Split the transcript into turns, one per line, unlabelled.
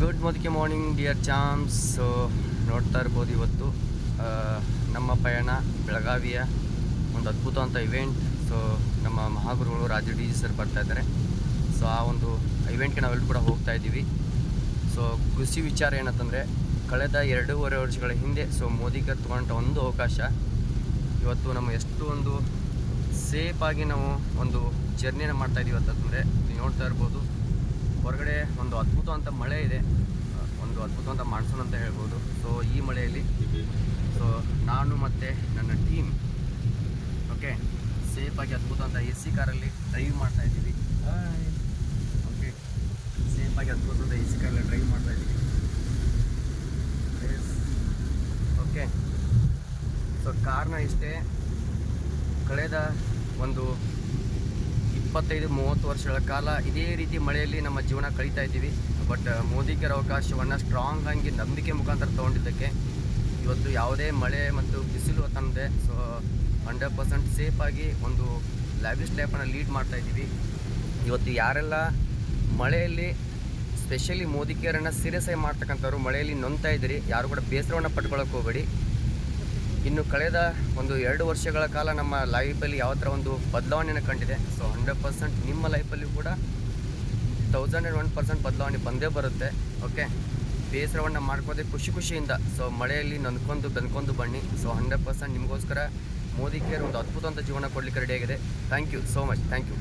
Good morning dear ಚಾಮ್ಸ್. So ನೋಡ್ತಾ ಇರ್ಬೋದು ಇವತ್ತು ನಮ್ಮ ಪಯಣ ಬೆಳಗಾವಿಯ ಒಂದು ಅದ್ಭುತವಂತ ಇವೆಂಟ್. ಸೊ ನಮ್ಮ ಮಹಾಗುರುಗಳು ರಾಜು ಡಿ ಜಿ ಸರ್ ಬರ್ತಾ ಇದ್ದಾರೆ. ಸೊ ಆ ಒಂದು ಇವೆಂಟ್ಗೆ ನಾವೆಲ್ಲರೂ ಕೂಡ ಹೋಗ್ತಾ ಇದ್ದೀವಿ. ಸೊ ಖುಷಿ ವಿಚಾರ ಏನಂತಂದರೆ, ಕಳೆದ 2.5 ವರ್ಷಗಳ ಹಿಂದೆ ಮೋದಿಗರ್ ತೊಗೊಂಡ ಒಂದು ಅವಕಾಶ ಇವತ್ತು ನಮ್ಮ ಎಷ್ಟು ಒಂದು ಸೇಫಾಗಿ ನಾವು ಒಂದು ಜರ್ನಿನ ಮಾಡ್ತಾಯಿದ್ದೀವಿ ಅಂತಂದರೆ, ನೀವು ನೋಡ್ತಾ ಇರ್ಬೋದು ಹೊರಗಡೆ ಒಂದು ಅದ್ಭುತವಂತ ಮಳೆ ಇದೆ, ಒಂದು ಅದ್ಭುತವಂತ ಮಾನ್ಸೂನ್ ಅಂತ ಹೇಳ್ಬೋದು. ಸೊ ಈ ಮಳೆಯಲ್ಲಿ ನಾನು ಮತ್ತು ನನ್ನ ಟೀಮ್ ಸೇಫಾಗಿ ಅದ್ಭುತವಂತ AC ಕಾರಲ್ಲಿ ಡ್ರೈವ್ ಮಾಡ್ತಾಯಿದ್ದೀವಿ. ಸೇಫಾಗಿ ಅದ್ಭುತವಂತ AC ಕಾರಲ್ಲಿ ಡ್ರೈವ್ ಮಾಡ್ತಾಯಿದ್ದೀವಿ. ಸೊ ಕಾರಣ ಇಷ್ಟೇ, ಕಳೆದ ಒಂದು 25-30 ವರ್ಷಗಳ ಕಾಲ ಇದೇ ರೀತಿ ಮಳೆಯಲ್ಲಿ ನಮ್ಮ ಜೀವನ ಕಳೀತಾ ಇದ್ದೀವಿ. ಬಟ್ ಮೋದಿಗರ ಅವಕಾಶವನ್ನು ಸ್ಟ್ರಾಂಗ್ ಆಗಿ ನಂಬಿಕೆ ಮುಖಾಂತರ ತೊಗೊಂಡಿದ್ದಕ್ಕೆ ಇವತ್ತು ಯಾವುದೇ ಮಳೆ ಮತ್ತು ಬಿಸಿಲು ತಂದೆ 100% ಸೇಫಾಗಿ ಒಂದು ಲ್ಯಾವಿಶ್ ಲೈಫನ್ನು ಲೀಡ್ ಮಾಡ್ತಾ ಇದ್ದೀವಿ. ಇವತ್ತು ಯಾರೆಲ್ಲ ಮಳೆಯಲ್ಲಿ ಸ್ಪೆಷಲಿ ಮೋದಿ ಕೇರನ್ನು ಸೀರಿಯಸ್ ಆಗಿ ಮಾಡ್ತಕ್ಕಂಥವ್ರು ಮಳೆಯಲ್ಲಿ ನೊಂತಾ ಇದ್ದೀರಿ, ಯಾರು ಕೂಡ ಬೇಸರವನ್ನು ಪಟ್ಕೊಳ್ಳೋಕೆ ಹೋಗಬೇಡಿ. ಇನ್ನು ಕಳೆದ ಒಂದು 2 ವರ್ಷಗಳ ಕಾಲ ನಮ್ಮ ಲೈಫಲ್ಲಿ ಯಾವ ಥರ ಒಂದು ಬದಲಾವಣೆಯನ್ನು ಕಂಡಿದೆ. ಸೊ 100% ನಿಮ್ಮ ಲೈಫಲ್ಲಿ ಕೂಡ 1001% ಬದಲಾವಣೆ ಬಂದೇ ಬರುತ್ತೆ. ಬೇಸರವನ್ನು ಮಾಡ್ಕೋದೆ ಖುಷಿಯಿಂದ ಮಳೆಯಲ್ಲಿ ನೊಂದ್ಕೊಂಡು ಬನ್ನಿ. 100% ನಿಮಗೋಸ್ಕರ ಮೋದಿ ಕೇರ್ ಒಂದು ಅದ್ಭುತವಂತ ಜೀವನ ಕೊಡಲಿಕ್ಕೆ ರೆಡಿಯಾಗಿದೆ. Thank you so much. Thank you.